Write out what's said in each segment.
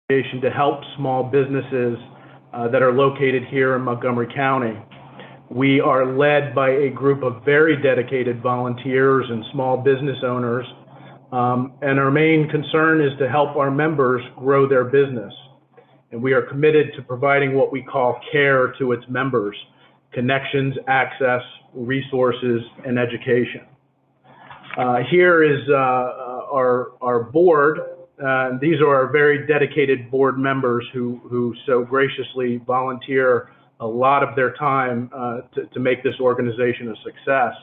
to help small businesses that are located here in Montgomery County. We are led by a group of very dedicated volunteers and small business owners, and our main concern is to help our members grow their business. And we are committed to providing what we call care to its members: connections, access, resources, and education. Here is our board. These are our very dedicated board members who so graciously volunteer a lot of their time to make this organization a success.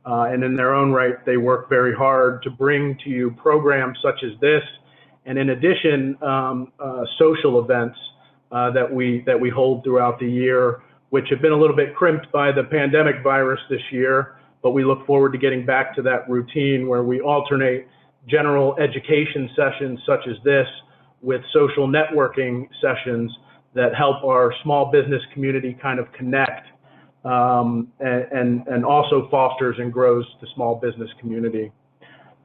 And in their own right, they work very hard to bring to you programs such as this, and in addition, social events that we hold throughout the year, which have been a little bit crimped by the pandemic virus this year, but we look forward to getting back to that routine where we alternate general education sessions such as this with social networking sessions that help our small business community kind of connect and also fosters and grows the small business community.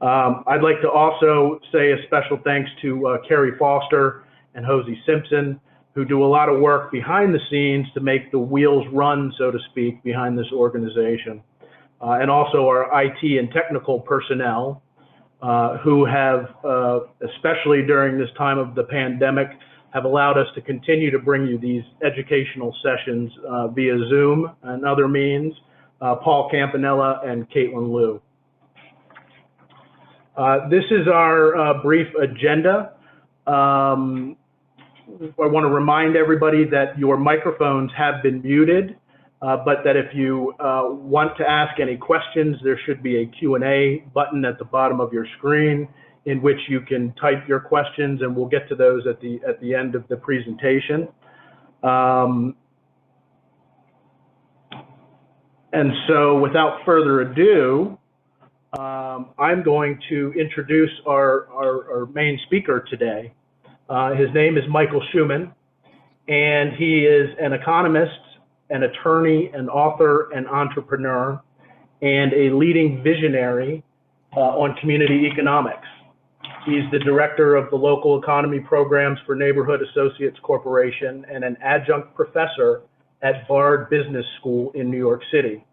I'd like to also say a special thanks to Carrie Foster and Hosey Simpson, who do a lot of work behind the scenes to make the wheels run, so to speak, behind this organization. And also our IT and technical personnel, who have, especially during this time of the pandemic, have allowed us to continue to bring you these educational sessions via Zoom and other means, Paul Campanella and Caitlin Liu. This is our brief agenda. I want to remind everybody that your microphones have been muted, but that if you want to ask any questions, there should be a Q&A button at the bottom of your screen in which you can type your questions, and we'll get to those at the end of the presentation. And so without further ado, I'm going to introduce our main speaker today. His name is Michael Shuman, and he is an economist, an attorney, an author, an entrepreneur, and a leading visionary on community economics. He's the director of the Local Economy Programs for Neighborhood Associates Corporation and an adjunct professor at Bard Business School in New York City.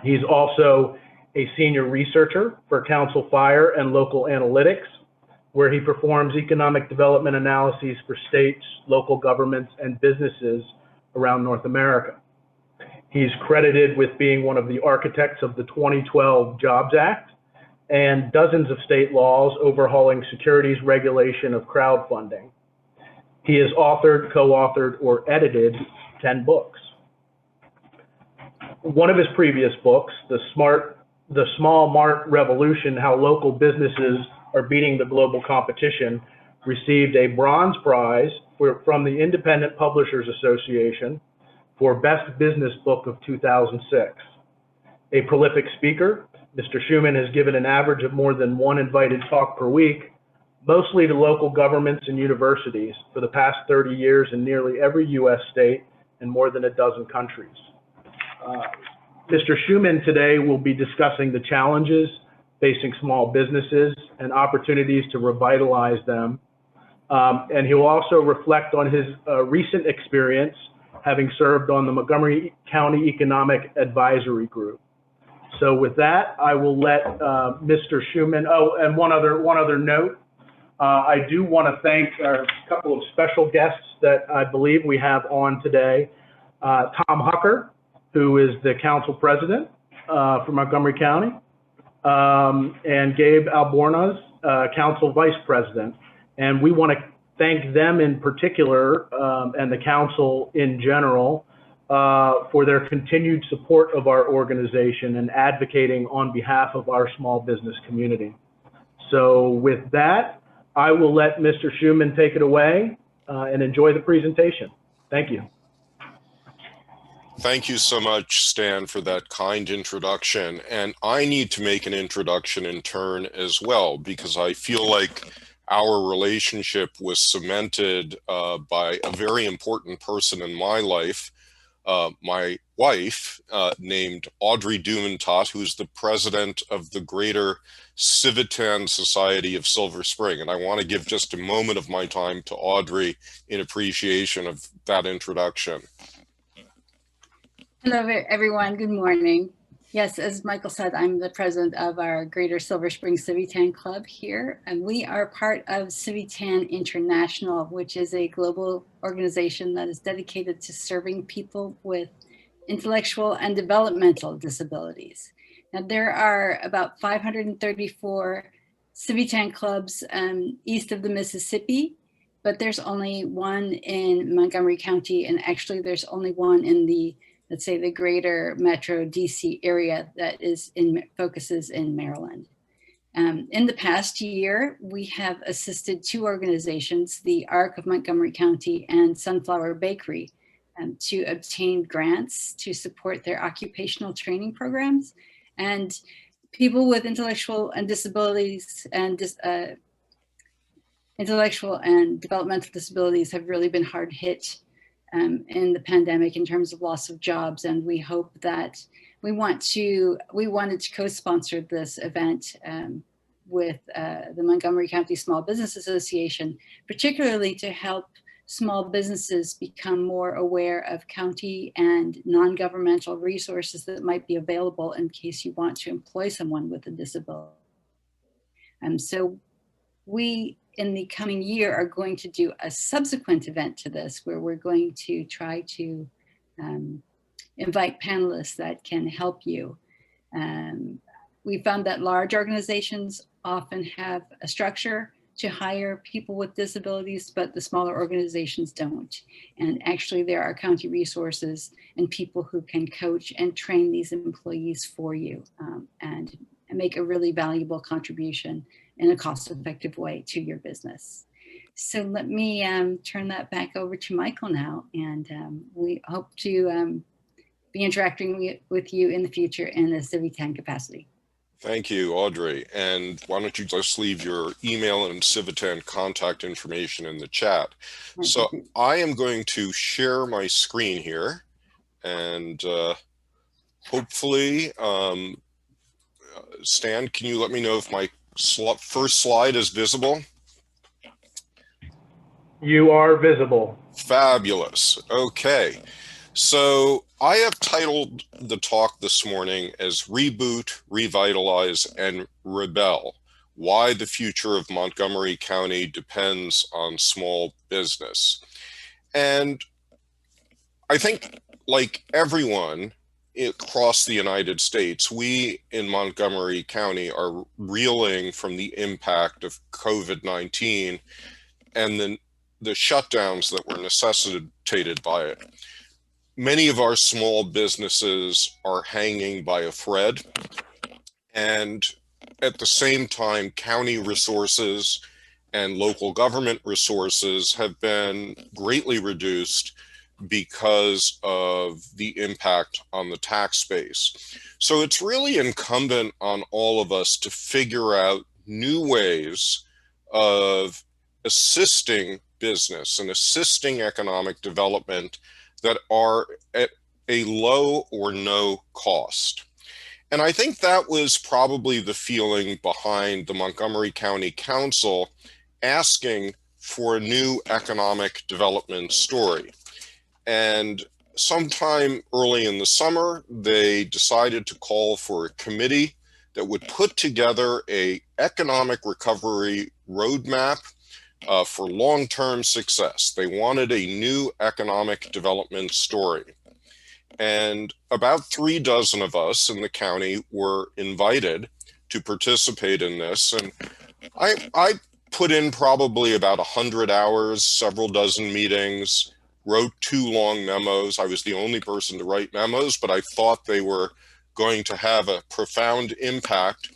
He's also a senior researcher for Council Fire and Local Analytics, where he performs economic development analyses for states, local governments, and businesses around North America. He's credited with being one of the architects of the 2012 Jobs Act and dozens of state laws overhauling securities regulation of crowdfunding. He has authored, co-authored, or edited 10 books. One of his previous books, The Small Mart Revolution: How Local Businesses Are Beating the Global Competition, received a bronze prize from the Independent Publishers Association for Best Business Book of 2006. A prolific speaker, Mr. Shuman has given an average of more than one invited talk per week, mostly to local governments and universities for the past 30 years in nearly every U.S. state and more than a dozen countries. Mr. Shuman today will be discussing the challenges facing small businesses and opportunities to revitalize them. And he will also reflect on his recent experience having served on the Montgomery County Economic Advisory Group. So with that, I will let Mr. Shuman, oh, and one other note, I do want to thank a couple of special guests that I believe we have on today. Tom Hucker, who is the council president for Montgomery County, and Gabe Albornoz, council vice president. And we want to thank them in particular, and the council in general, for their continued support of our organization and advocating on behalf of our small business community. So with that, I will let Mr. Shuman take it away and enjoy the presentation. Thank you. Thank you so much, Stan, for that kind introduction. And I need to make an introduction in turn as well, because I feel like our relationship was cemented by a very important person in my life, my wife, named Audrey Dumentot, who's the president of the Greater Civitan Society of Silver Spring. And I want to give just a moment of my time to Audrey in appreciation of that introduction. Hello, everyone. Good morning. Yes, as Michael said, I'm the president of our Greater Silver Spring Civitan Club here, and we are part of Civitan International, which is a global organization that is dedicated to serving people with intellectual and developmental disabilities. Now, there are about 534 Civitan clubs east of the Mississippi, but there's only one in Montgomery County, and actually there's only one in the, let's say, the greater metro DC area that focuses in Maryland. In the past year, we have assisted two organizations, the ARC of Montgomery County and Sunflower Bakery, to obtain grants to support their occupational training programs. And people with intellectual and disabilities and intellectual and developmental disabilities have really been hard hit in the pandemic in terms of loss of jobs. And we hope that we wanted to co-sponsor this event with the Montgomery County Small Business Association, particularly to help small businesses become more aware of county and non-governmental resources that might be available in case you want to employ someone with a disability. So we, in the coming year, are going to do a subsequent event to this where we're going to try to invite panelists that can help you. We found that large organizations often have a structure to hire people with disabilities, but the smaller organizations don't. And actually there are county resources and people who can coach and train these employees for you and make a really valuable contribution in a cost-effective way to your business. So let me turn that back over to Michael now, and we hope to be interacting with you in the future in a Civitan capacity. Thank you, Audrey. And why don't you just leave your email and Civitan contact information in the chat. So I am going to share my screen here, and hopefully, Stan, can you let me know if my first slide is visible? You are visible. Fabulous. Okay. So I have titled the talk this morning as Reboot, Revitalize, and Rebel: Why the Future of Montgomery County Depends on Small Business. And I think, like everyone across the United States, we in Montgomery County are reeling from the impact of COVID-19 and the shutdowns that were necessitated by it. Many of our small businesses are hanging by a thread, and at the same time, county resources and local government resources have been greatly reduced because of the impact on the tax base. So it's really incumbent on all of us to figure out new ways of assisting business and assisting economic development that are at a low or no cost. And I think that was probably the feeling behind the Montgomery County Council asking for a new economic development story. And sometime early in the summer, they decided to call for a committee that would put together an economic recovery roadmap for long-term success. They wanted a new economic development story. And about 36 of us in the county were invited to participate in this. And I put in probably about 100 hours, several dozen meetings, wrote 2 long memos. I was the only person to write memos, but I thought they were going to have a profound impact.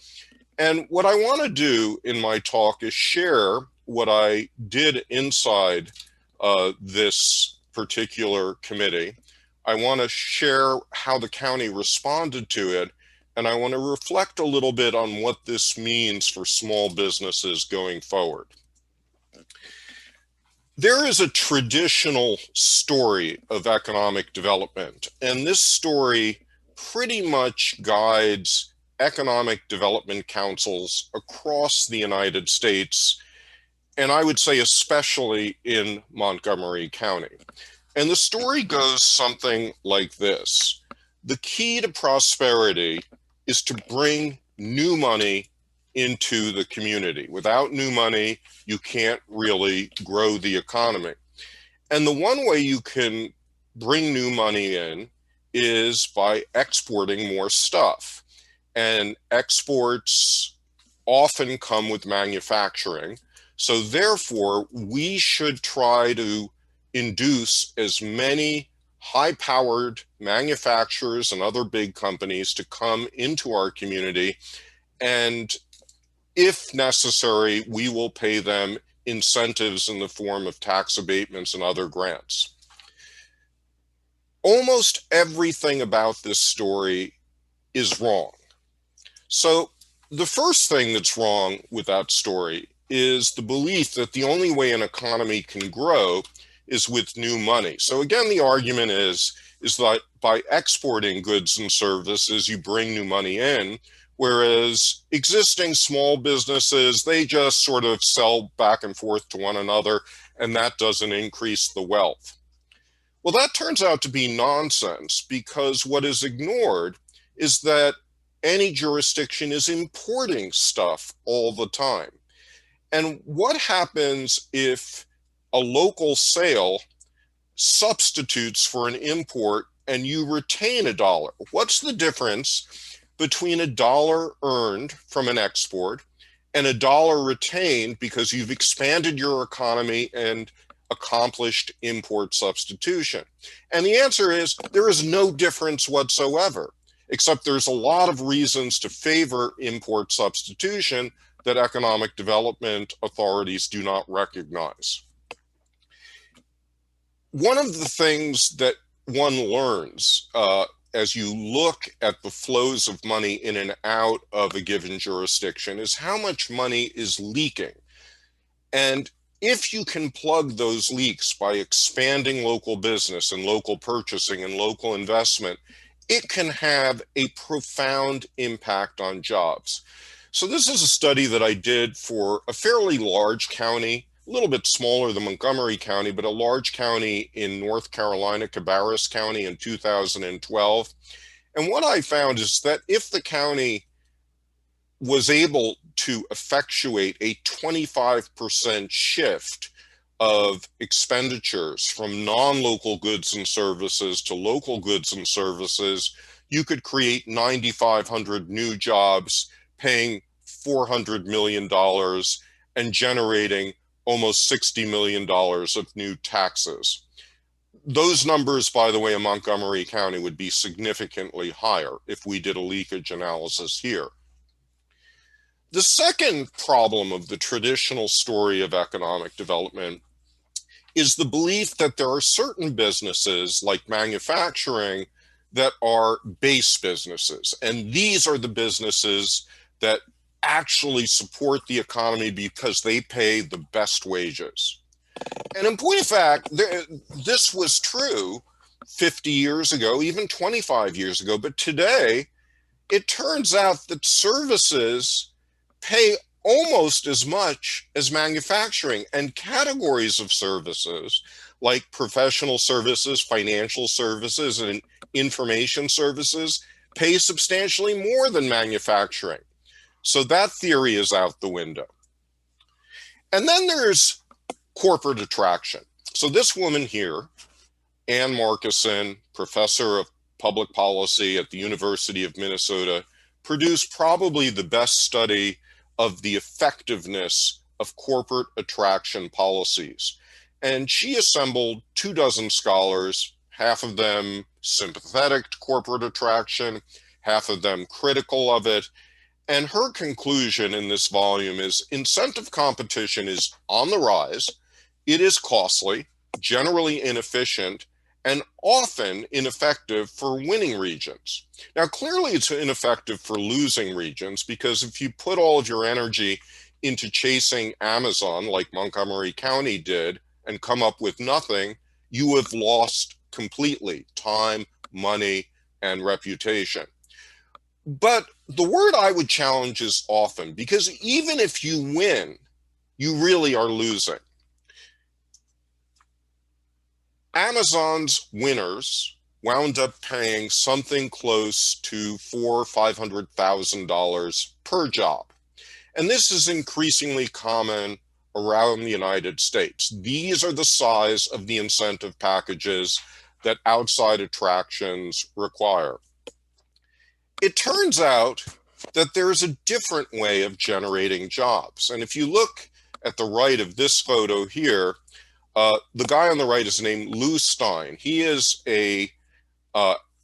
And what I want to do in my talk is share what I did inside this particular committee. I want to share how the county responded to it, and I want to reflect a little bit on what this means for small businesses going forward. There is a traditional story of economic development, and this story pretty much guides economic development councils across the United States, and I would say especially in Montgomery County. And the story goes something like this. The key to prosperity is to bring new money into the community. Without new money, you can't really grow the economy. And the one way you can bring new money in is by exporting more stuff. And exports often come with manufacturing. So therefore, we should try to induce as many high-powered manufacturers and other big companies to come into our community, and if necessary, we will pay them incentives in the form of tax abatements and other grants. Almost everything about this story is wrong. So the first thing that's wrong with that story is the belief that the only way an economy can grow is with new money. So again, the argument is that by exporting goods and services, you bring new money in, whereas existing small businesses, they just sort of sell back and forth to one another, and that doesn't increase the wealth. Well, that turns out to be nonsense, because what is ignored is that any jurisdiction is importing stuff all the time. And what happens if a local sale substitutes for an import and you retain $1? What's the difference between $1 earned from an export and $1 retained because you've expanded your economy and accomplished import substitution? And the answer is there is no difference whatsoever, except there's a lot of reasons to favor import substitution that economic development authorities do not recognize. One of the things that one learns as you look at the flows of money in and out of a given jurisdiction is how much money is leaking. And if you can plug those leaks by expanding local business and local purchasing and local investment, it can have a profound impact on jobs. So this is a study that I did for a fairly large county, a little bit smaller than Montgomery County, but a large county in North Carolina, Cabarrus County, in 2012. And what I found is that if the county was able to effectuate a 25% shift of expenditures from non-local goods and services to local goods and services, you could create 9,500 new jobs, paying $400 million and generating almost $60 million of new taxes. Those numbers, by the way, in Montgomery County would be significantly higher if we did a leakage analysis here. The second problem of the traditional story of economic development is the belief that there are certain businesses, like manufacturing, that are base businesses. And these are the businesses that actually support the economy because they pay the best wages. And in point of fact, this was true 50 years ago, even 25 years ago. But today, it turns out that services pay almost as much as manufacturing, and categories of services like professional services, financial services, and information services pay substantially more than manufacturing. So that theory is out the window. And then there's corporate attraction. So this woman here, Ann Markison, professor of public policy at the University of Minnesota, produced probably the best study of the effectiveness of corporate attraction policies. And she assembled 24 scholars, half of them sympathetic to corporate attraction, half of them critical of it. And her conclusion in this volume is incentive competition is on the rise. It is costly, generally inefficient, and often ineffective for winning regions. Now, clearly it's ineffective for losing regions, because if you put all of your energy into chasing Amazon, like Montgomery County did, and come up with nothing, you have lost completely time, money, and reputation. But the word I would challenge is often, because even if you win, you really are losing. Amazon's winners wound up paying something close to $400,000 or $500,000 per job. And this is increasingly common around the United States. These are the size of the incentive packages that outside attractions require. It turns out that there is a different way of generating jobs. And if you look at the right of this photo here, the guy on the right is named Lou Stein. He is a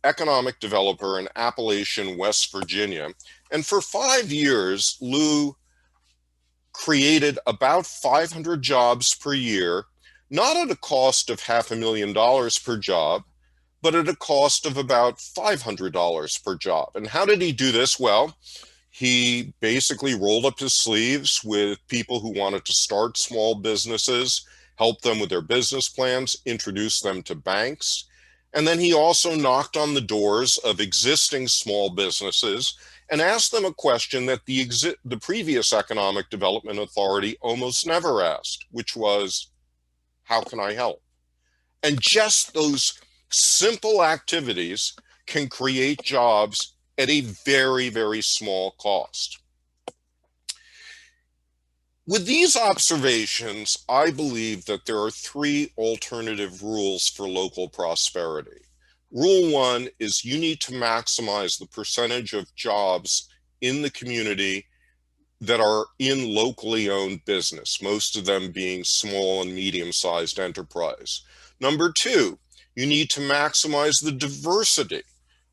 economic developer in Appalachian, West Virginia. And for 5 years, Lou created about 500 jobs per year, not at a cost of $500,000 per job, but at a cost of about $500 per job. And how did he do this? Well, he basically rolled up his sleeves with people who wanted to start small businesses, help them with their business plans, introduce them to banks. And then he also knocked on the doors of existing small businesses and asked them a question that the previous Economic Development Authority almost never asked, which was, how can I help? And just those simple activities can create jobs at a very, very small cost. With these observations, I believe that there are 3 alternative rules for local prosperity. Rule 1 is you need to maximize the percentage of jobs in the community that are in locally owned business, most of them being small and medium-sized enterprise. Number 2, you need to maximize the diversity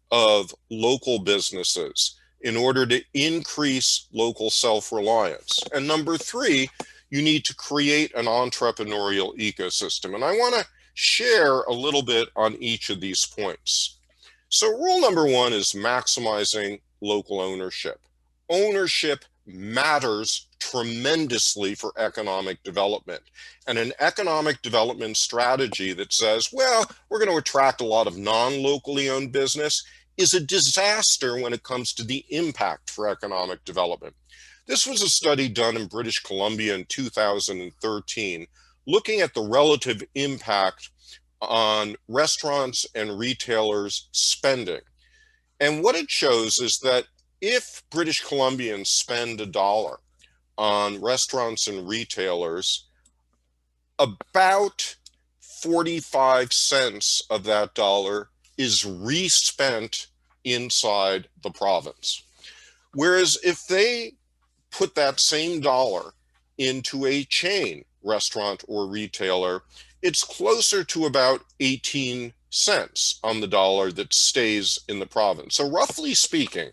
of local businesses in order to increase local self-reliance. And number 3, you need to create an entrepreneurial ecosystem. And I want to share a little bit on each of these points. So rule number 1 is maximizing local ownership. Ownership matters tremendously for economic development. And an economic development strategy that says, well, we're going to attract a lot of non-locally owned business is a disaster when it comes to the impact for economic development. This was a study done in British Columbia in 2013, looking at the relative impact on restaurants and retailers' spending. And what it shows is that if British Columbians spend $1 on restaurants and retailers, about 45 cents of that dollar is respent inside the province. Whereas if they put that same dollar into a chain restaurant or retailer, it's closer to about 18 cents on the dollar that stays in the province. So roughly speaking,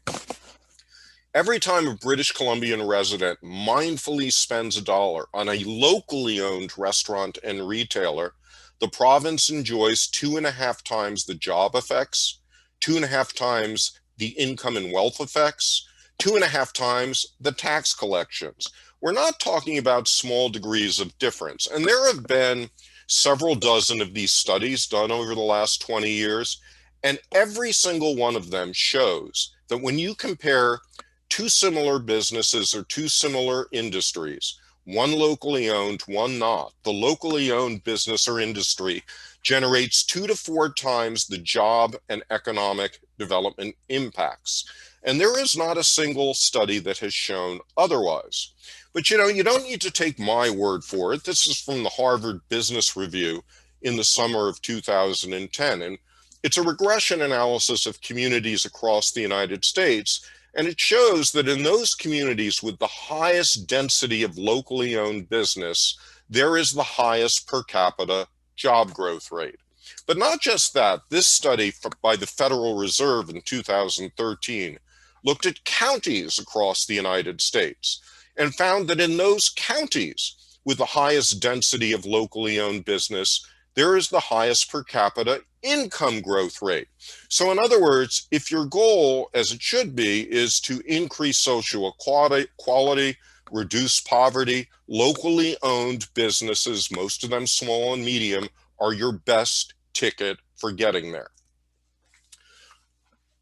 every time a British Columbian resident mindfully spends $1 on a locally owned restaurant and retailer, the province enjoys 2.5 times the job effects, 2.5 times the income and wealth effects, 2.5 times the tax collections. We're not talking about small degrees of difference. And there have been several dozen of these studies done over the last 20 years, and every single one of them shows that when you compare 2 similar businesses or 2 similar industries, one locally owned, one not, the locally owned business or industry generates 2 to 4 times the job and economic development impacts. And there is not a single study that has shown otherwise. But you don't need to take my word for it. This is from the Harvard Business Review in the summer of 2010. And it's a regression analysis of communities across the United States. And it shows that in those communities with the highest density of locally owned business, there is the highest per capita job growth rate. But not just that, this study by the Federal Reserve in 2013 looked at counties across the United States and found that in those counties with the highest density of locally owned business, there is the highest per capita income growth rate. So in other words, if your goal, as it should be, is to increase social equality, reduce poverty. Locally owned businesses, most of them small and medium, are your best ticket for getting there.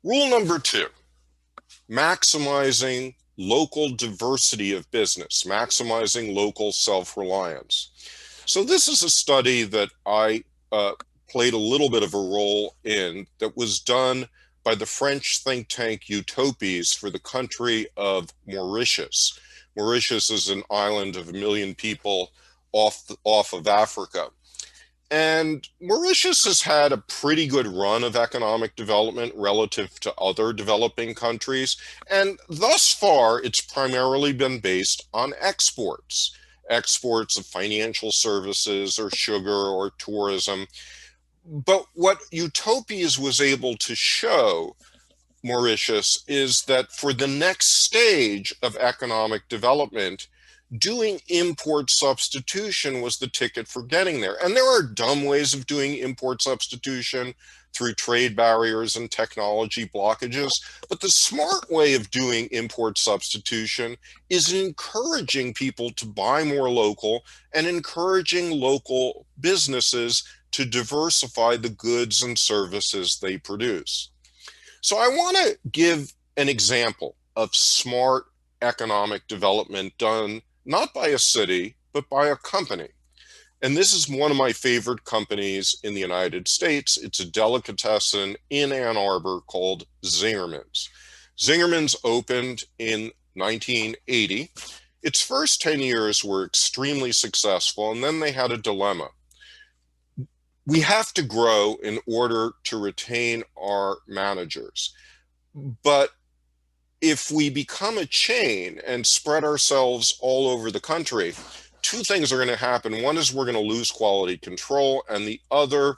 Rule number 2, maximizing local diversity of business, maximizing local self-reliance. So this is a study that I played a little bit of a role in that was done by the French think tank Utopies for the country of Mauritius. Mauritius is an island of 1 million people off of Africa. And Mauritius has had a pretty good run of economic development relative to other developing countries. And thus far, it's primarily been based on exports of financial services or sugar or tourism. But what Utopias was able to show Mauritius is that for the next stage of economic development, doing import substitution was the ticket for getting there. And there are dumb ways of doing import substitution through trade barriers and technology blockages. But the smart way of doing import substitution is encouraging people to buy more local and encouraging local businesses to diversify the goods and services they produce. So I want to give an example of smart economic development done not by a city, but by a company. And this is one of my favorite companies in the United States. It's a delicatessen in Ann Arbor called Zingerman's. Zingerman's opened in 1980. Its first 10 years were extremely successful, and then they had a dilemma. We have to grow in order to retain our managers. But if we become a chain and spread ourselves all over the country, 2 things are going to happen. One is we're going to lose quality control, and the other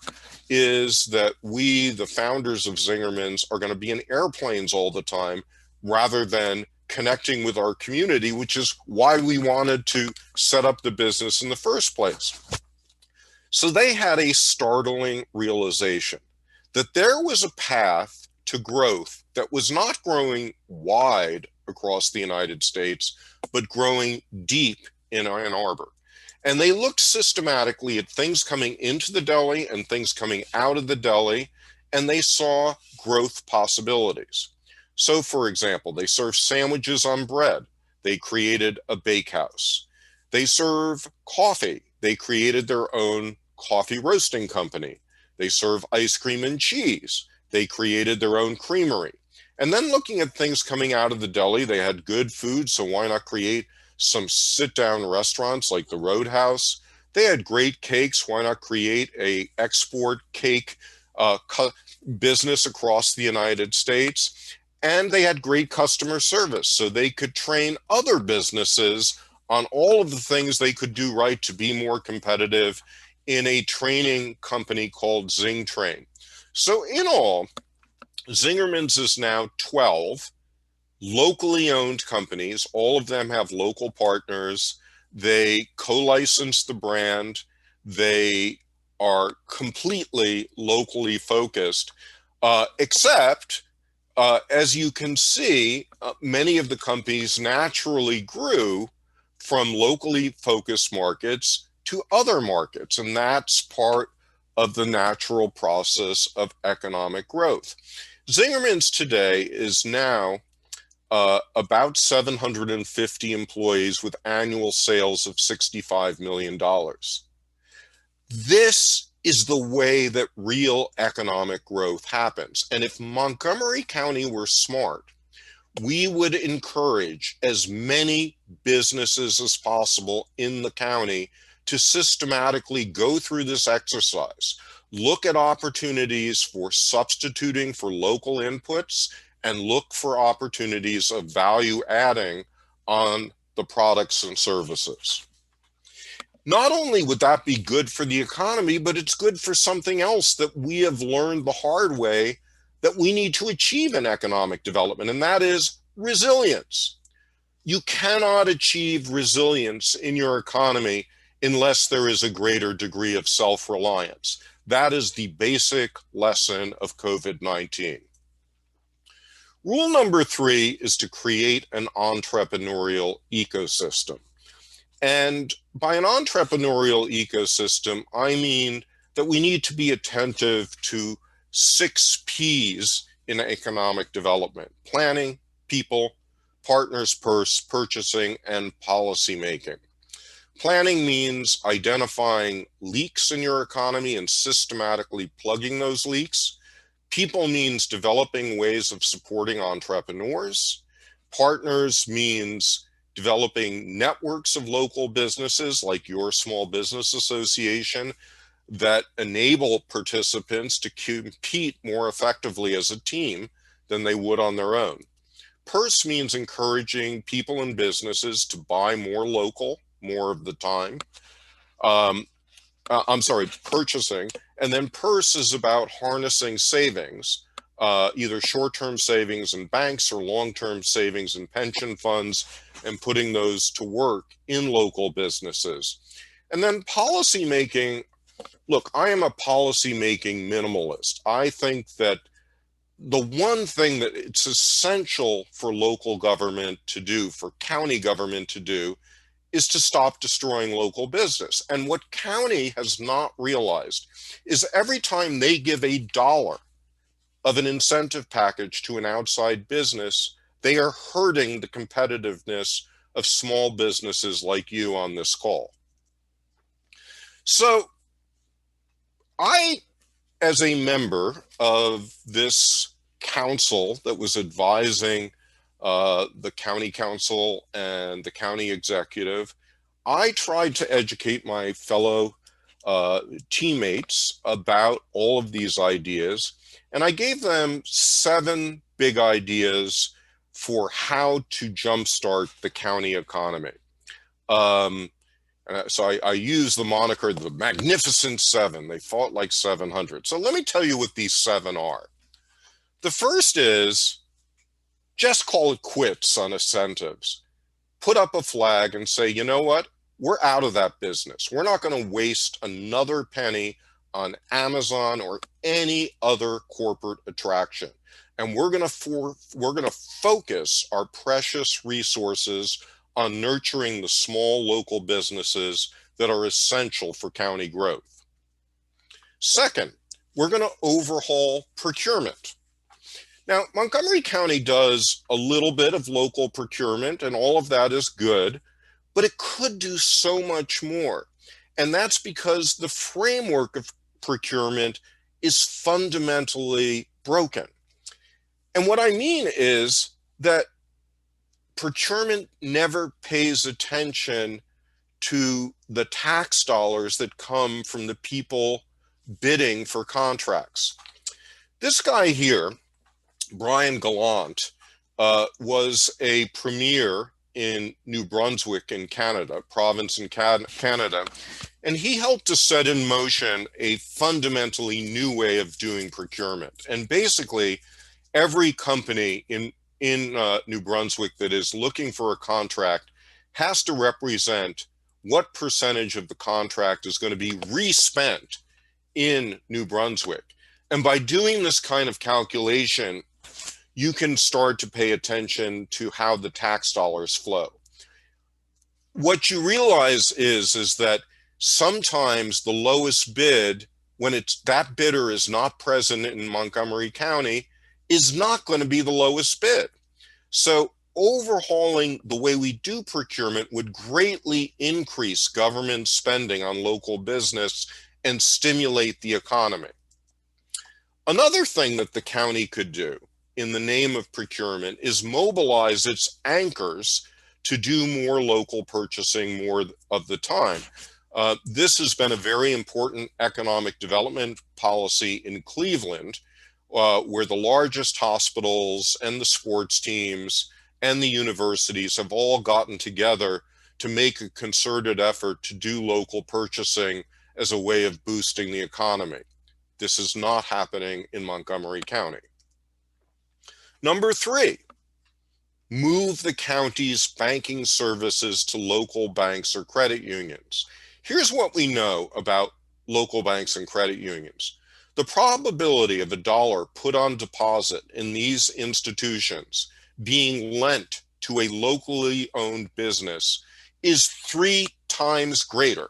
is that we, the founders of Zingerman's, are going to be in airplanes all the time rather than connecting with our community, which is why we wanted to set up the business in the first place. So they had a startling realization that there was a path to growth that was not growing wide across the United States, but growing deep in Ann Arbor. And they looked systematically at things coming into the deli and things coming out of the deli, and they saw growth possibilities. So, for example, they serve sandwiches on bread. They created a bakehouse. They serve coffee. They created their own coffee roasting company. They serve ice cream and cheese. They created their own creamery. And then looking at things coming out of the deli, they had good food, so why not create some sit-down restaurants like the Roadhouse? They had great cakes, why not create a export cake business across the United States? And they had great customer service, so they could train other businesses on all of the things they could do right to be more competitive in a training company called Zing Train. So in all, Zingerman's is now 12 locally owned companies. All of them have local partners. They co-license the brand. They are completely locally focused, except as you can see, many of the companies naturally grew from locally focused markets to other markets, and that's part of the natural process of economic growth. Zingerman's today is now about 750 employees with annual sales of $65 million. This is the way that real economic growth happens. And if Montgomery County were smart, we would encourage as many businesses as possible in the county to systematically go through this exercise, look at opportunities for substituting for local inputs, and look for opportunities of value adding on the products and services. Not only would that be good for the economy, but it's good for something else that we have learned the hard way that we need to achieve in economic development, and that is resilience. You cannot achieve resilience in your economy unless there is a greater degree of self-reliance. That is the basic lesson of COVID-19. Rule number 3 is to create an entrepreneurial ecosystem. And by an entrepreneurial ecosystem, I mean that we need to be attentive to 6 P's in economic development: planning, people, partners, purchasing, and policymaking. Planning means identifying leaks in your economy and systematically plugging those leaks. People means developing ways of supporting entrepreneurs. Partners means developing networks of local businesses like your small business association that enable participants to compete more effectively as a team than they would on their own. Purse means encouraging people and businesses to buy more local more of the time. Purchasing. And then purse is about harnessing savings, either short-term savings in banks or long-term savings in pension funds, and putting those to work in local businesses. And then policy making. Look, I am a policy-making minimalist. I think that the one thing that it's essential for local government to do, for county government to do, is to stop destroying local business. And what county has not realized is every time they give $1 of an incentive package to an outside business, they are hurting the competitiveness of small businesses like you on this call. So I, as a member of this council that was advising the county council and the county executive, I tried to educate my fellow teammates about all of these ideas, and I gave them 7 big ideas for how to jumpstart the county economy. So I use the moniker the Magnificent 7. They fought like 700. So let me tell you what these 7 are. The first is just call it quits on incentives. Put up a flag and say, you know what? We're out of that business. We're not going to waste another penny on Amazon or any other corporate attraction. And we're going to focus our precious resources on nurturing the small local businesses that are essential for county growth. Second, we're going to overhaul procurement. Now, Montgomery County does a little bit of local procurement, and all of that is good, but it could do so much more. And that's because the framework of procurement is fundamentally broken. And what I mean is that procurement never pays attention to the tax dollars that come from the people bidding for contracts. This guy here, Brian Gallant, was a premier in New Brunswick in Canada, province in Canada, and he helped to set in motion a fundamentally new way of doing procurement. And basically, every company in New Brunswick that is looking for a contract has to represent what percentage of the contract is going to be respent in New Brunswick. And by doing this kind of calculation, you can start to pay attention to how the tax dollars flow. What you realize is that sometimes the lowest bid, when that bidder is not present in Montgomery County, is not going to be the lowest bid. So overhauling the way we do procurement would greatly increase government spending on local business and stimulate the economy. Another thing that the county could do in the name of procurement is mobilize its anchors to do more local purchasing more of the time. This has been a very important economic development policy in Cleveland, where the largest hospitals and the sports teams and the universities have all gotten together to make a concerted effort to do local purchasing as a way of boosting the economy. This is not happening in Montgomery County. Number 3, move the county's banking services to local banks or credit unions. Here's what we know about local banks and credit unions. The probability of a dollar put on deposit in these institutions being lent to a locally owned business is 3 times greater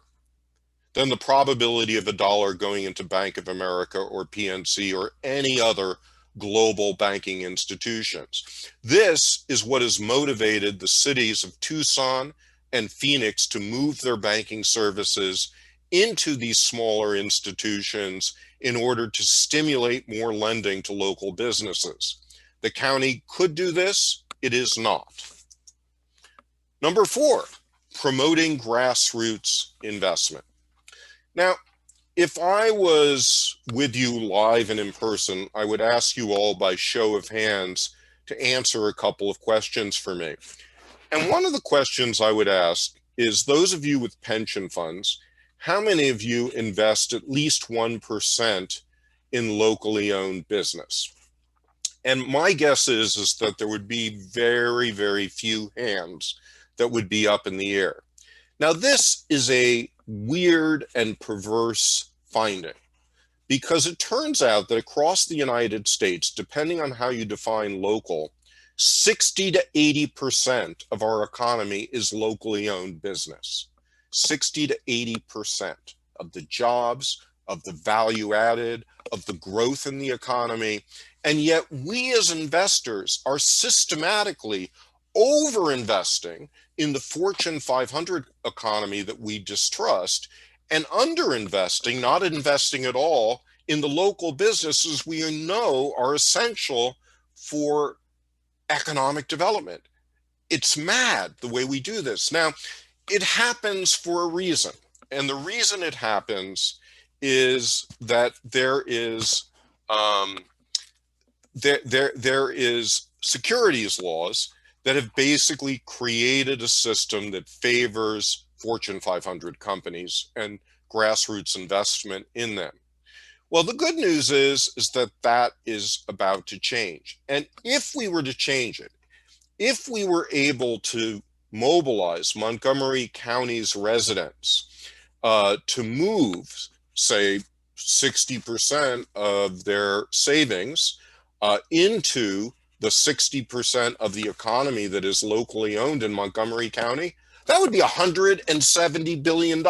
than the probability of a dollar going into Bank of America or PNC or any other global banking institutions. This is what has motivated the cities of Tucson and Phoenix to move their banking services into these smaller institutions in order to stimulate more lending to local businesses. The county could do this, it is not. Number 4, promoting grassroots investment. Now, if I was with you live and in person, I would ask you all by show of hands to answer a couple of questions for me. And one of the questions I would ask is, those of you with pension funds, how many of you invest at least 1% in locally owned business? And my guess is that there would be very, very few hands that would be up in the air. Now, this is a weird and perverse finding, because it turns out that across the United States, depending on how you define local, 60 to 80% of our economy is locally owned business. 60 to 80% of the jobs, of the value added, of the growth in the economy. And yet we as investors are systematically over-investing in the Fortune 500 economy that we distrust, and under-investing, not investing at all, in the local businesses we know are essential for economic development. It's mad the way we do this. Now, it happens for a reason, and the reason it happens is that there is securities laws that have basically created a system that favors Fortune 500 companies and grassroots investment in them. Well, the good news is that that is about to change. And if we were to change it, if we were able to mobilize Montgomery County's residents to move, say, 60% of their savings into the 60% of the economy that is locally owned in Montgomery County, that would be $170 billion.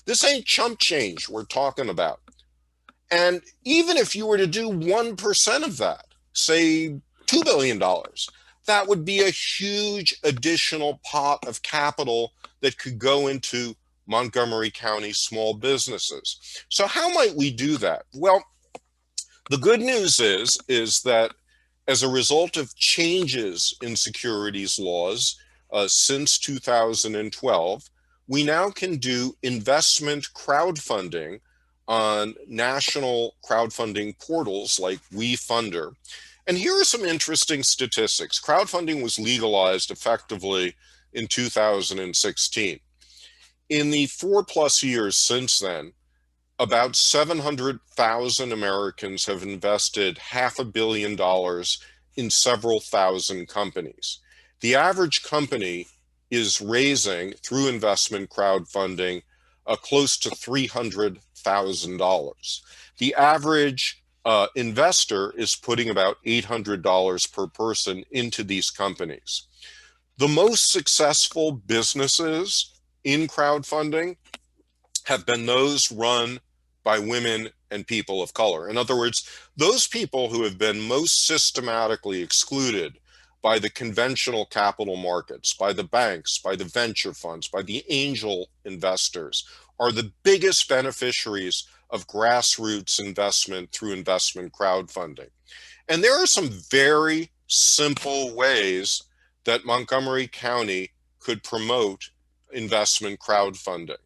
This ain't chump change we're talking about. And even if you were to do 1% of that, say $2 billion, that would be a huge additional pot of capital that could go into Montgomery County small businesses. So how might we do that? Well, the good news is that as a result of changes in securities laws since 2012, we now can do investment crowdfunding on national crowdfunding portals like WeFunder. And here are some interesting statistics. Crowdfunding was legalized effectively in 2016. In the 4+ years since then, about 700,000 Americans have invested $500 million in several thousand companies. The average company is raising, through investment crowdfunding, close to $300,000. The average investor is putting about $800 per person into these companies. The most successful businesses in crowdfunding have been those run by women and people of color. In other words, those people who have been most systematically excluded by the conventional capital markets, by the banks, by the venture funds, by the angel investors, are the biggest beneficiaries of grassroots investment through investment crowdfunding. And there are some very simple ways that Montgomery County could promote investment crowdfunding.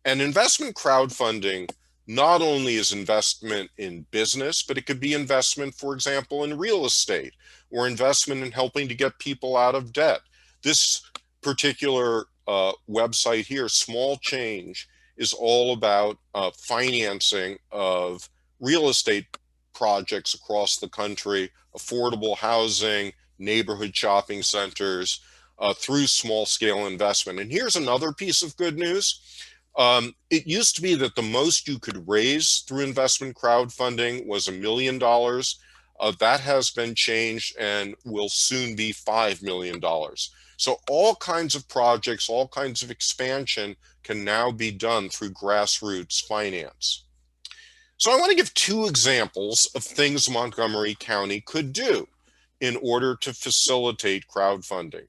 And investment crowdfunding not only is investment in business, but it could be investment, for example, in real estate, or investment in helping to get people out of debt. This particular website here, Small Change, is all about financing of real estate projects across the country, affordable housing, neighborhood shopping centers, through small scale investment. And here's another piece of good news. It used to be that the most you could raise through investment crowdfunding was $1 million. That has been changed and will soon be $5 million. So all kinds of projects, all kinds of expansion can now be done through grassroots finance. So I want to give two examples of things Montgomery County could do in order to facilitate crowdfunding.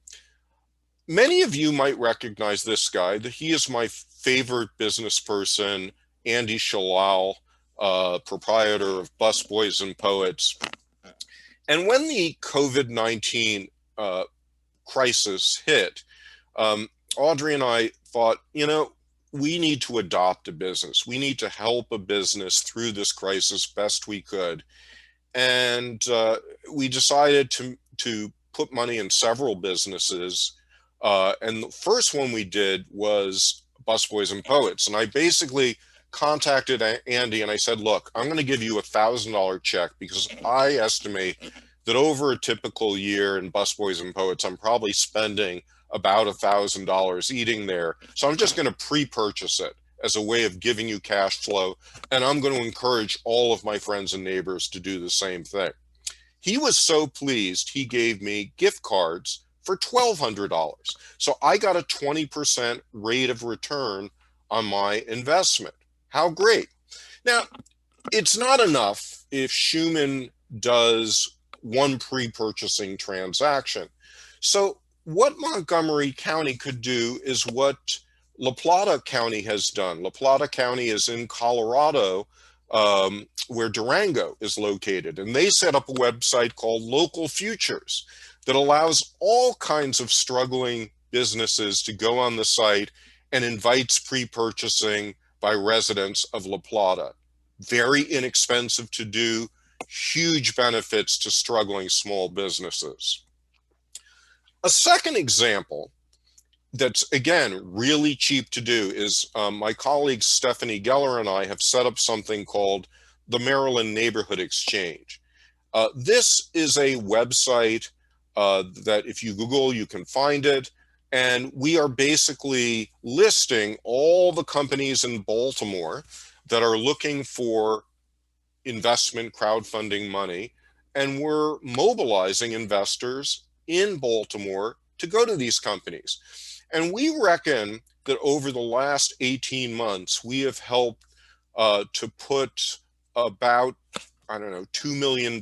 Many of you might recognize this guy. He is my favorite business person, Andy Shalal, proprietor of Busboys and Poets. And when the COVID-19 crisis hit, Audrey and I thought, we need to adopt a business. We need to help a business through this crisis best we could. And we decided to put money in several businesses. And the first one we did was Busboys and Poets. And I basically contacted Andy and I said, look, I'm going to give you $1,000 check because I estimate that over a typical year in Busboys and Poets, I'm probably spending about $1,000 eating there. So I'm just going to pre-purchase it as a way of giving you cash flow. And I'm going to encourage all of my friends and neighbors to do the same thing. He was so pleased, he gave me gift cards for $1,200. So I got a 20% rate of return on my investment. How great. Now, it's not enough if Shuman does one pre-purchasing transaction. So what Montgomery County could do is what La Plata County has done. La Plata County is in Colorado, where Durango is located. And they set up a website called Local Futures that allows all kinds of struggling businesses to go on the site and invites pre-purchasing by residents of La Plata. Very inexpensive to do, huge benefits to struggling small businesses. A second example that's, again, really cheap to do is my colleague Stephanie Geller and I have set up something called the Maryland Neighborhood Exchange. This is a website that if you Google, you can find it. And we are basically listing all the companies in Baltimore that are looking for investment crowdfunding money. And we're mobilizing investors in Baltimore to go to these companies. And we reckon that over the last 18 months, we have helped to put about, $2 million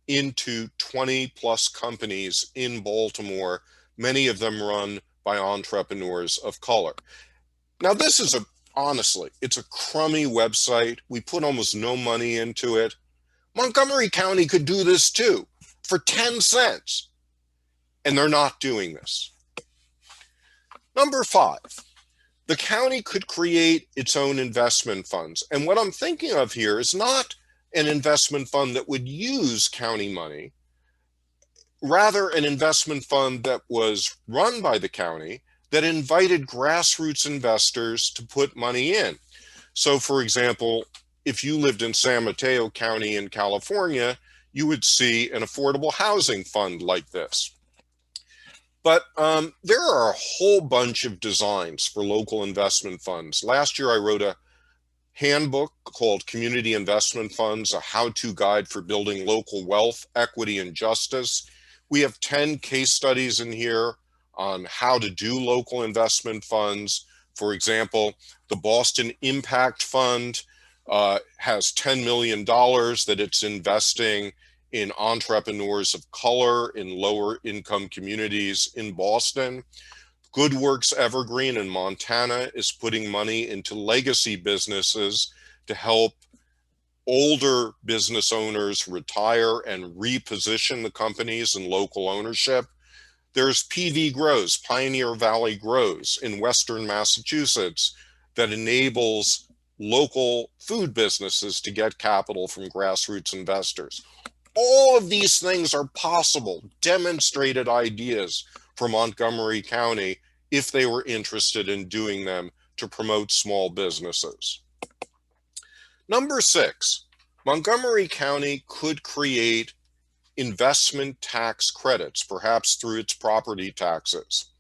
into 20 plus companies in Baltimore, many of them run by entrepreneurs of color. Now, this is honestly, it's a crummy website. We put almost no money into it. Montgomery County could do this too for 10 cents. And they're not doing this. Number 5, the county could create its own investment funds. And what I'm thinking of here is not an investment fund that would use county money, rather an investment fund that was run by the county that invited grassroots investors to put money in. So for example, if you lived in San Mateo County in California, you would see an affordable housing fund like this. But there are a whole bunch of designs for local investment funds. Last year, I wrote a handbook called Community Investment Funds, a how-to guide for building local wealth, equity, and justice. We have 10 case studies in here on how to do local investment funds. For example, the Boston Impact Fund has $10 million that it's investing in entrepreneurs of color in lower income communities in Boston. Good Works Evergreen in Montana is putting money into legacy businesses to help older business owners retire and reposition the companies in local ownership. There's PV Grows, Pioneer Valley Grows in Western Massachusetts that enables local food businesses to get capital from grassroots investors. All of these things are possible, demonstrated ideas for Montgomery County if they were interested in doing them to promote small businesses. Number 6, Montgomery County could create investment tax credits, perhaps through its property taxes.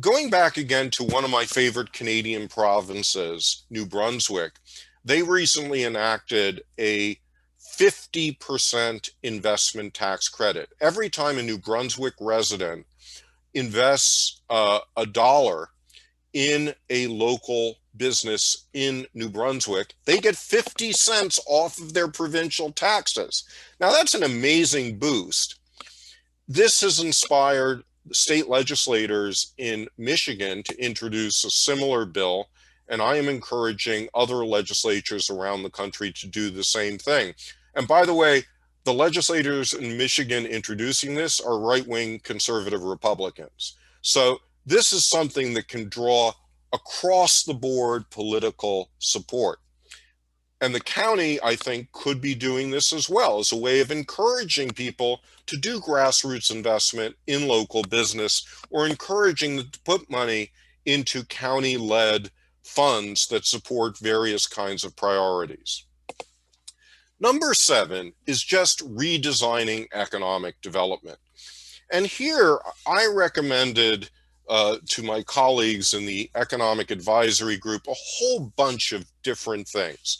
Going back again to one of my favorite Canadian provinces, New Brunswick, they recently enacted a 50% investment tax credit. Every time a New Brunswick resident invests a dollar in a local business in New Brunswick, they get 50 cents off of their provincial taxes. Now, that's an amazing boost. This has inspired state legislators in Michigan to introduce a similar bill, and I am encouraging other legislatures around the country to do the same thing. And by the way, the legislators in Michigan introducing this are right-wing conservative Republicans. So this is something that can draw across the board political support. And the county, I think, could be doing this as well as a way of encouraging people to do grassroots investment in local business, or encouraging them to put money into county-led funds that support various kinds of priorities. Number 7 is just redesigning economic development. And here I recommended to my colleagues in the Economic Advisory Group a whole bunch of different things.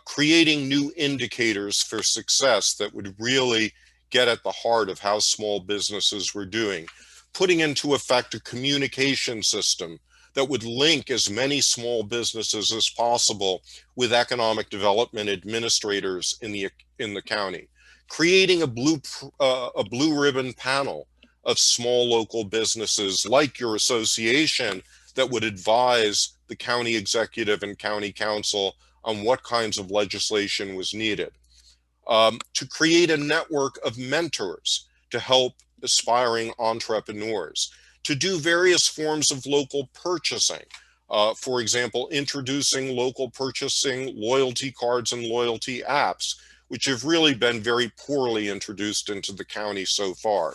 Creating new indicators for success that would really get at the heart of how small businesses were doing, putting into effect a communication system that would link as many small businesses as possible with economic development administrators in the county, creating a blue ribbon panel of small local businesses like your association that would advise the county executive and county council on what kinds of legislation was needed, to create a network of mentors to help aspiring entrepreneurs, to do various forms of local purchasing. For example, introducing local purchasing loyalty cards and loyalty apps, which have really been very poorly introduced into the county so far.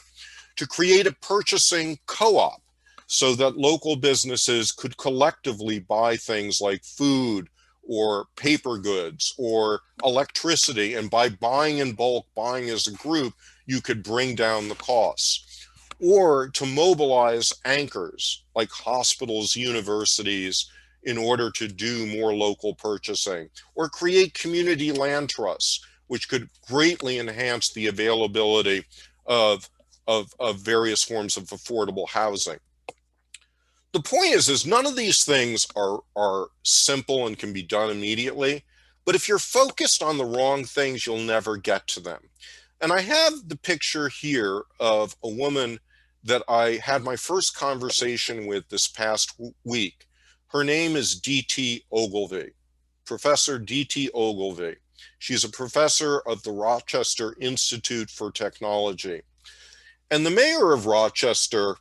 To create a purchasing co-op so that local businesses could collectively buy things like food or paper goods or electricity, and by buying in bulk, buying as a group, you could bring down the costs. Or to mobilize anchors like hospitals, universities, in order to do more local purchasing, or create community land trusts, which could greatly enhance the availability of various forms of affordable housing. The point is none of these things are simple and can be done immediately, but if you're focused on the wrong things, you'll never get to them. And I have the picture here of a woman that I had my first conversation with this past week. Her name is D.T. Ogilvy, Professor D.T. Ogilvy. She's a professor of the Rochester Institute for Technology. And the mayor of Rochester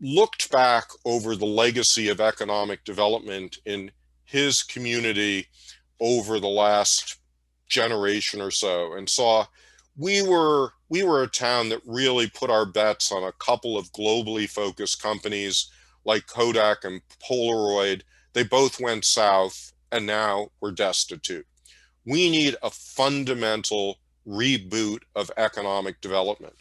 looked back over the legacy of economic development in his community over the last generation or so, and saw we were a town that really put our bets on a couple of globally focused companies like Kodak and Polaroid. They both went south, and now we're destitute. We need a fundamental reboot of economic development.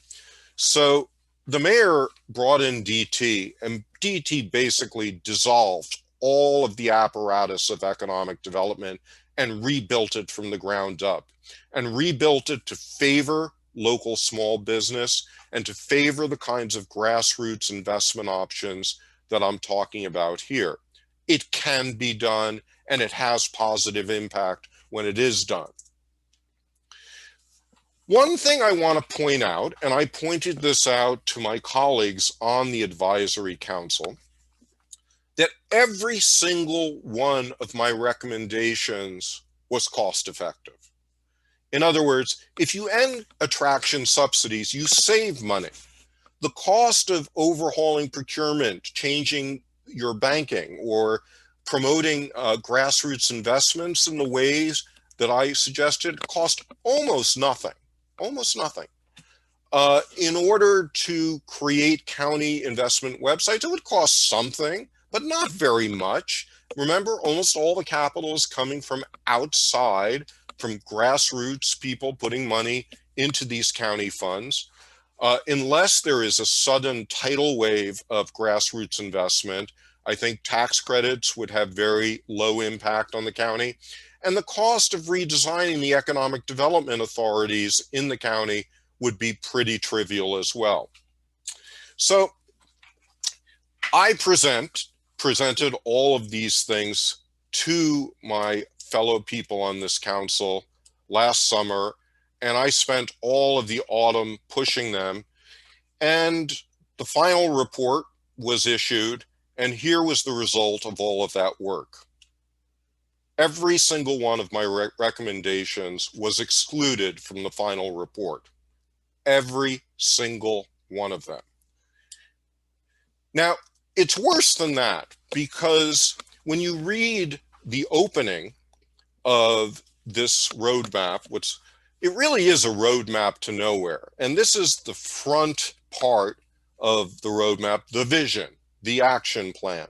So the mayor brought in DT, and DT basically dissolved all of the apparatus of economic development and rebuilt it from the ground up, and rebuilt it to favor local small business and to favor the kinds of grassroots investment options that I'm talking about here. It can be done, and it has positive impact when it is done. One thing I want to point out, and I pointed this out to my colleagues on the advisory council, that every single one of my recommendations was cost effective. In other words, if you end attraction subsidies, you save money. The cost of overhauling procurement, changing your banking, or promoting grassroots investments in the ways that I suggested cost almost nothing. Almost nothing. In order to create county investment websites, it would cost something, but not very much. Remember, almost all the capital is coming from outside, from grassroots people putting money into these county funds. Unless there is a sudden tidal wave of grassroots investment, I think tax credits would have very low impact on the county. And the cost of redesigning the economic development authorities in the county would be pretty trivial as well. So I presented all of these things to my fellow people on this council last summer, and I spent all of the autumn pushing them. And the final report was issued, and here was the result of all of that work. Every single one of my recommendations was excluded from the final report. Every single one of them. Now, it's worse than that, because when you read the opening of this roadmap, which it really is a roadmap to nowhere. And this is the front part of the roadmap, the vision, the action plan.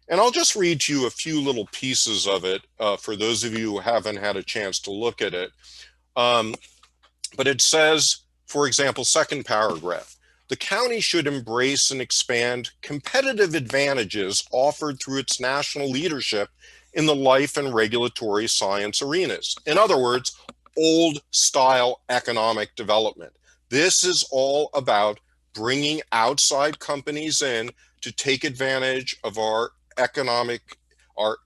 And I'll just read to you a few little pieces of it for those of you who haven't had a chance to look at it. But it says, for example, second paragraph, the county should embrace and expand competitive advantages offered through its national leadership in the life and regulatory science arenas. In other words, old style economic development. This is all about bringing outside companies in to take advantage of our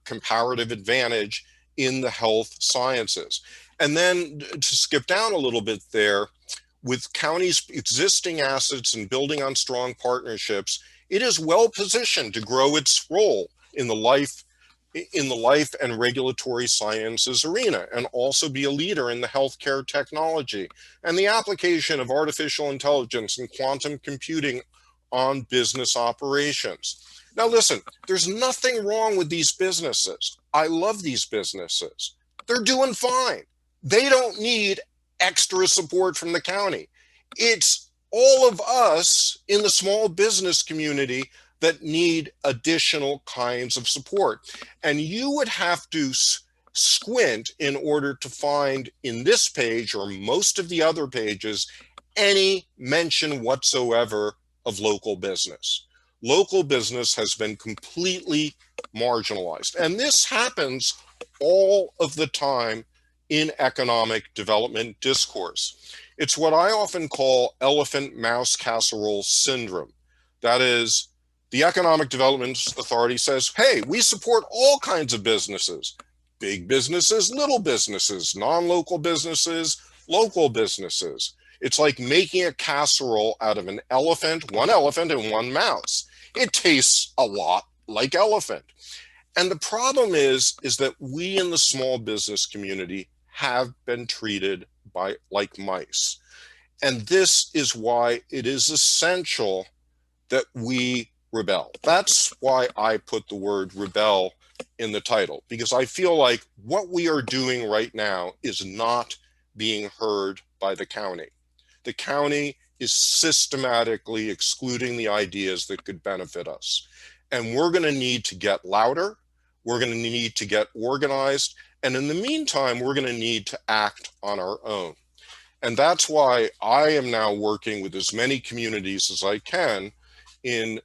comparative advantage in the health sciences. And then to skip down a little bit there, with counties' existing assets and building on strong partnerships, it is well positioned to grow its role in the life and regulatory sciences arena, and also be a leader in the healthcare technology and the application of artificial intelligence and quantum computing on business operations. Now listen, there's nothing wrong with these businesses. I love these businesses. They're doing fine. They don't need extra support from the county. It's all of us in the small business community that need additional kinds of support. And you would have to squint in order to find in this page or most of the other pages any mention whatsoever of local business. Local business has been completely marginalized. And this happens all of the time in economic development discourse. It's what I often call elephant mouse casserole syndrome. That is, the Economic Development Authority says, hey, we support all kinds of businesses, big businesses, little businesses, non-local businesses, local businesses. It's like making a casserole out of one elephant and one mouse. It tastes a lot like elephant. And the problem is that we in the small business community have been treated like mice. And this is why it is essential that we rebel. That's why I put the word rebel in the title, because I feel like what we are doing right now is not being heard by the county. The county is systematically excluding the ideas that could benefit us. And we're going to need to get louder. We're going to need to get organized. And in the meantime, we're going to need to act on our own. And that's why I am now working with as many communities as I can in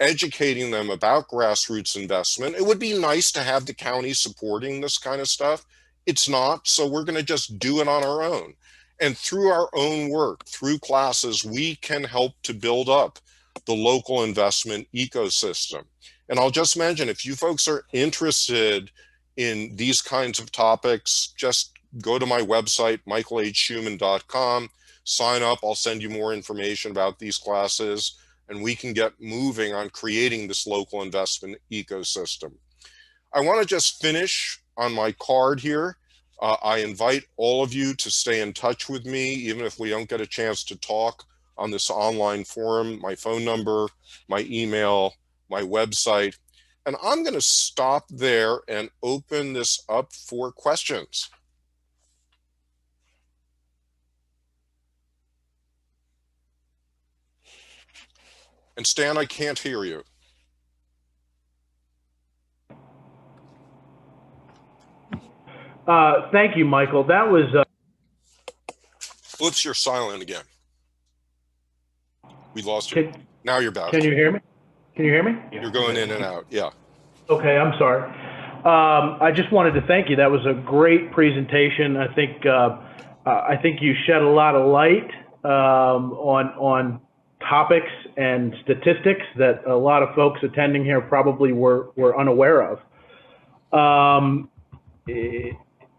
educating them about grassroots investment. It would be nice to have the county supporting this kind of stuff. It's not, so we're going to just do it on our own. And through our own work, through classes, we can help to build up the local investment ecosystem. And I'll just mention, if you folks are interested in these kinds of topics, just go to my website, michaelhschuman.com, sign up. I'll send you more information about these classes, and we can get moving on creating this local investment ecosystem. I want to just finish on my card here. I invite all of you to stay in touch with me, even if we don't get a chance to talk on this online forum, my phone number, my email, my website. And I'm going to stop there and open this up for questions. And Stan, I can't hear you. Thank you, Michael. That was... Oops, you're silent again. We lost you. Now you're back. Can you hear me? Can you hear me? You're going in and out. Yeah. Okay, I'm sorry. I just wanted to thank you. That was a great presentation. I think you shed a lot of light on topics and statistics that a lot of folks attending here probably were unaware of.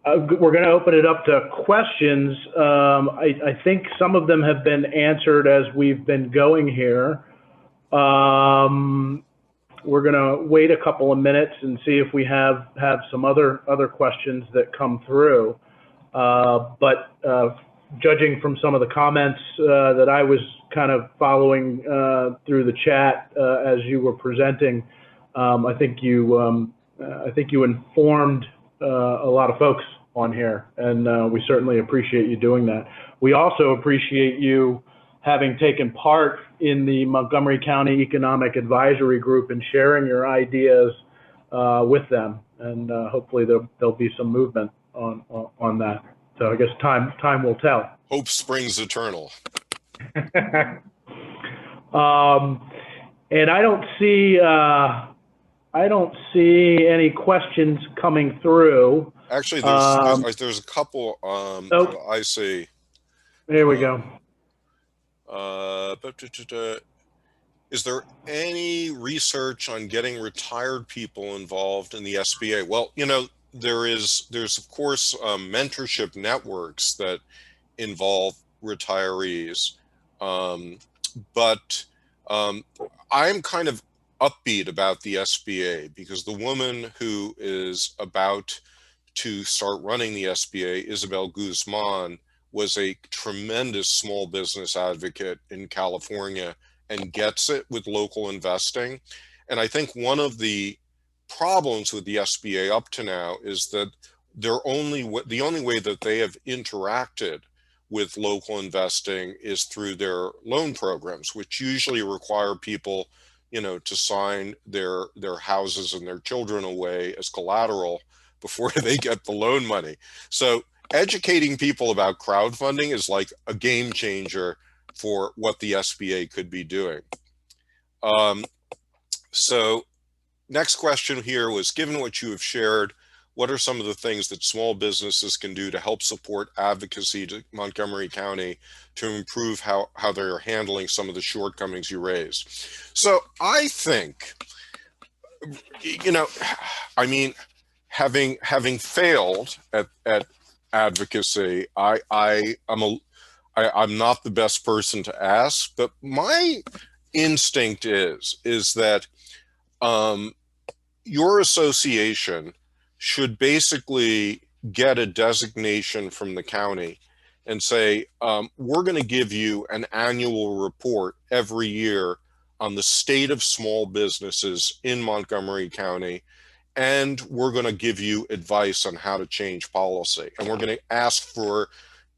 We're going to open it up to questions. I think some of them have been answered as we've been going here. We're going to wait a couple of minutes and see if we have some other questions that come through. But judging from some of the comments that I was kind of following through the chat as you were presenting, I think you informed a lot of folks on here, and we certainly appreciate you doing that. We also appreciate you having taken part in the Montgomery County Economic Advisory Group and sharing your ideas with them, and hopefully there'll be some movement on that. So I guess time will tell. Hope springs eternal. And I don't see any questions coming through. Actually, there's a couple. I see. There we go. Is there any research on getting retired people involved in the SBA? Well, there's of course mentorship networks that involve retirees, but I'm kind of upbeat about the SBA because the woman who is about to start running the SBA, Isabel Guzman, was a tremendous small business advocate in California and gets it with local investing. And I think one of the problems with the SBA up to now is that the only way that they have interacted with local investing is through their loan programs, which usually require people, to sign their houses and their children away as collateral before they get the loan money. So educating people about crowdfunding is like a game changer for what the SBA could be doing. So next question here was, given what you have shared, what are some of the things that small businesses can do to help support advocacy to Montgomery County to improve how they're handling some of the shortcomings you raised? So I think, having failed at advocacy, I'm not the best person to ask, but my instinct is that your association should basically get a designation from the county and say, we're going to give you an annual report every year on the state of small businesses in Montgomery County, and we're going to give you advice on how to change policy. And we're going to ask for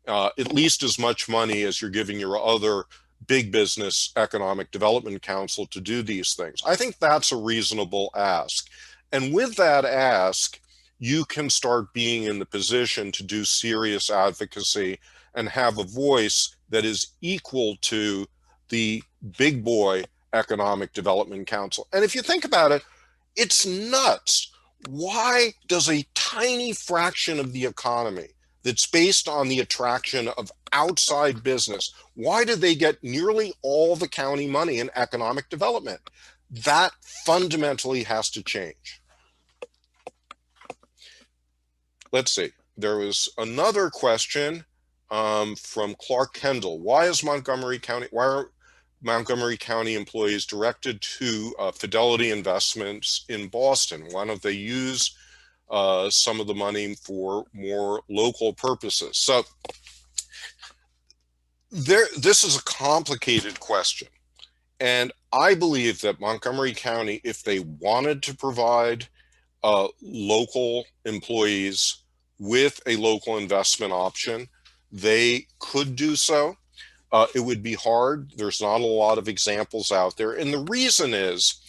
at least as much money as you're giving your other big business economic development council to do these things. I think that's a reasonable ask. And with that ask, you can start being in the position to do serious advocacy and have a voice that is equal to the big boy economic development council. And if you think about it, it's nuts. Why does a tiny fraction of the economy that's based on the attraction of outside business, why do they get nearly all the county money in economic development? That fundamentally has to change. Let's see. There was another question from Clark Kendall. Why are Montgomery County employees directed to Fidelity Investments in Boston? Why don't they use some of the money for more local purposes? So this is a complicated question. And I believe that Montgomery County, if they wanted to provide local employees with a local investment option, they could do so. It would be hard. There's not a lot of examples out there. And the reason is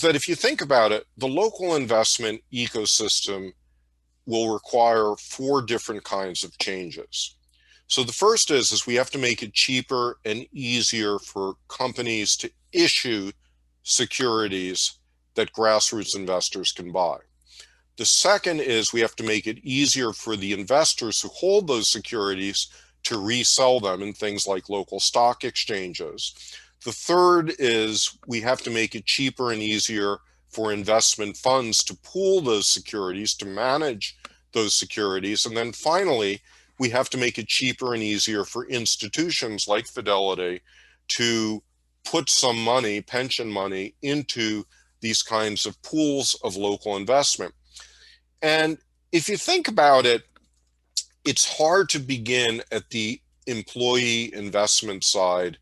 that if you think about it, the local investment ecosystem will require 4 different kinds of changes. So the first is we have to make it cheaper and easier for companies to issue securities that grassroots investors can buy. The second is we have to make it easier for the investors who hold those securities to resell them in things like local stock exchanges. The third is we have to make it cheaper and easier for investment funds to pool those securities, to manage those securities. And then finally, we have to make it cheaper and easier for institutions like Fidelity to put some money, pension money, into these kinds of pools of local investment. And if you think about it, it's hard to begin at the employee investment side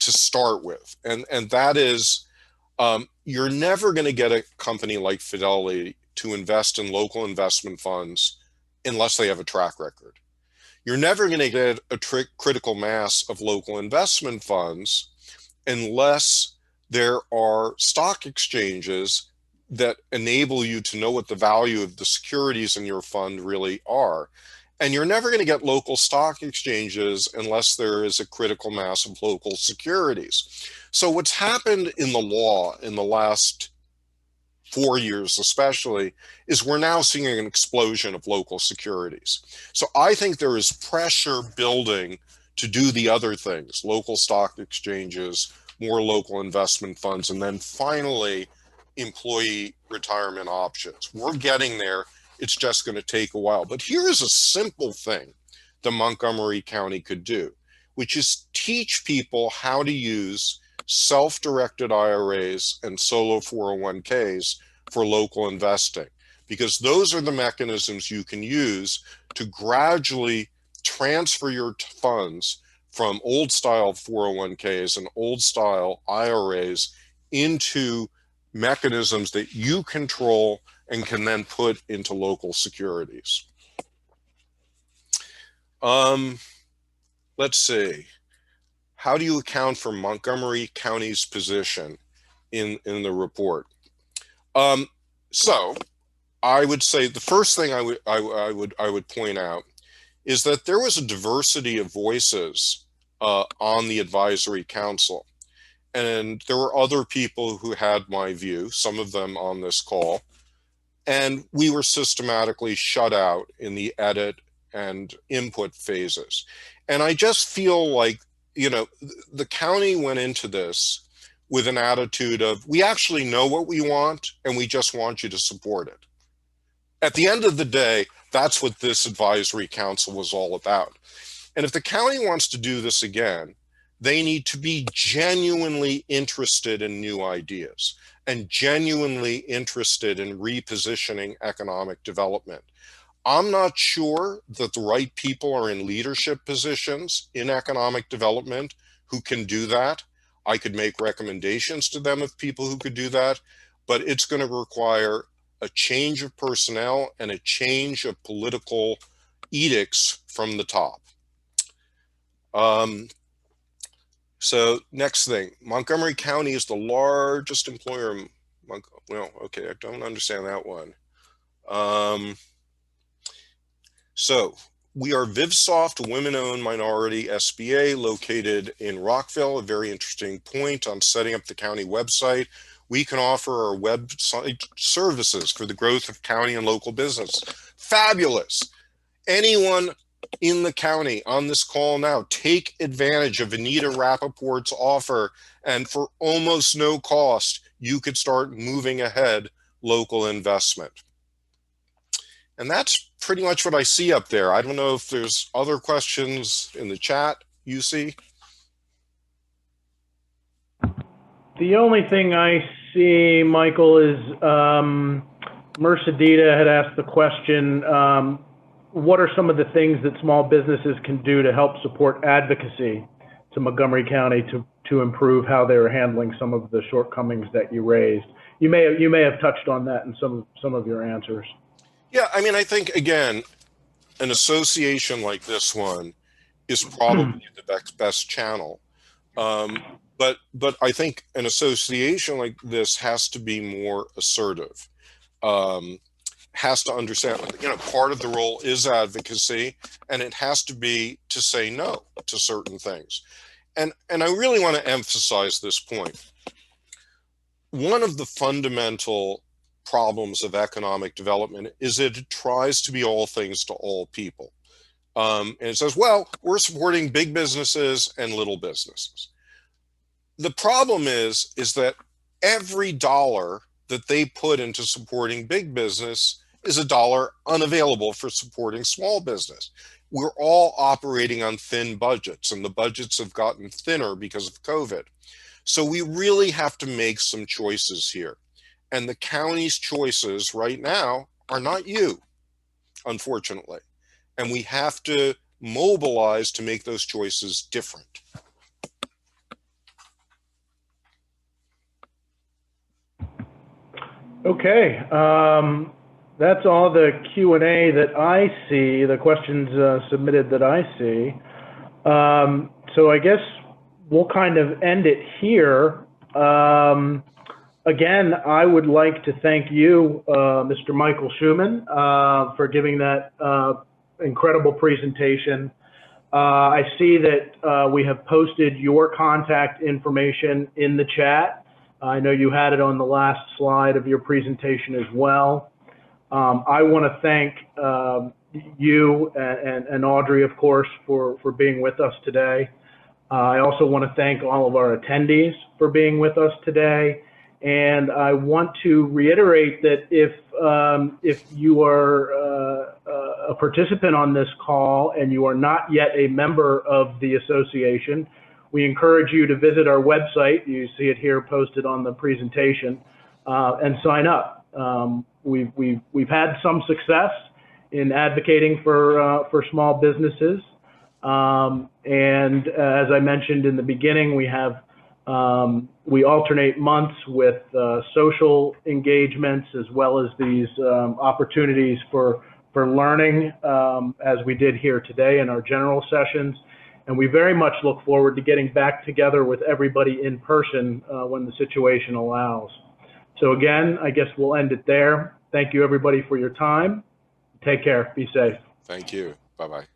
to start with. And that is, you're never going to get a company like Fidelity to invest in local investment funds unless they have a track record. You're never going to get a critical mass of local investment funds unless there are stock exchanges that enable you to know what the value of the securities in your fund really are. And you're never going to get local stock exchanges unless there is a critical mass of local securities. So what's happened in the law in the last 4 years especially, is we're now seeing an explosion of local securities. So I think there is pressure building to do the other things, local stock exchanges, more local investment funds, and then finally, employee retirement options. We're getting there. It's just going to take a while. But here is a simple thing that Montgomery County could do, which is teach people how to use self-directed IRAs and solo 401ks for local investing, because those are the mechanisms you can use to gradually transfer your funds from old style 401ks and old style IRAs into mechanisms that you control and can then put into local securities. Let's see. How do you account for Montgomery County's position in the report? So I would say the first thing I would point out is that there was a diversity of voices on the advisory council. And there were other people who had my view, some of them on this call, and we were systematically shut out in the edit and input phases. And I just feel like, you know, the county went into this with an attitude of, we actually know what we want and we just want you to support it. At the end of the day, that's what this advisory council was all about. And if the county wants to do this again, they need to be genuinely interested in new ideas and genuinely interested in repositioning economic development. I'm not sure that the right people are in leadership positions in economic development who can do that. I could make recommendations to them of people who could do that, but it's going to require a change of personnel and a change of political edicts from the top. So next thing, Montgomery County is the largest employer. Well, okay, I don't understand that one. So we are VivSoft, a women-owned minority SBA located in Rockville, a very interesting point on setting up the county website. We can offer our website services for the growth of county and local business. Fabulous. Anyone in the county on this call now, take advantage of Anita Rappaport's offer, and for almost no cost, you could start moving ahead local investment. And that's pretty much what I see up there. I don't know if there's other questions in the chat you see. The only thing I see, Michael, is Mercedita had asked the question, what are some of the things that small businesses can do to help support advocacy to Montgomery County to improve how they're handling some of the shortcomings that you raised? You may have touched on that in some of your answers. Yeah, I mean, I think, again, an association like this one is probably the best channel. But I think an association like this has to be more assertive, has to understand, part of the role is advocacy, and it has to be to say no to certain things. And I really want to emphasize this point. One of the fundamental problems of economic development is that it tries to be all things to all people. And it says, well, we're supporting big businesses and little businesses. The problem is that every dollar that they put into supporting big business is a dollar unavailable for supporting small business. We're all operating on thin budgets, and the budgets have gotten thinner because of COVID. So we really have to make some choices here. And the county's choices right now are not you, unfortunately. And we have to mobilize to make those choices different. Okay, that's all the Q&A that I see, the questions submitted that I see. So I guess we'll kind of end it here. Again, I would like to thank you, Mr. Michael Shuman, for giving that incredible presentation. I see that we have posted your contact information in the chat. I know you had it on the last slide of your presentation as well. I want to thank you and Audrey, of course, for being with us today. I also want to thank all of our attendees for being with us today. And I want to reiterate that if you are a participant on this call and you are not yet a member of the association, we encourage you to visit our website. You see it here posted on the presentation, and sign up. We've had some success in advocating for small businesses, and as I mentioned in the beginning, we alternate months with social engagements as well as these opportunities for learning, as we did here today in our general sessions. And we very much look forward to getting back together with everybody in person when the situation allows. So again, I guess we'll end it there. Thank you, everybody, for your time. Take care. Be safe. Thank you. Bye-bye.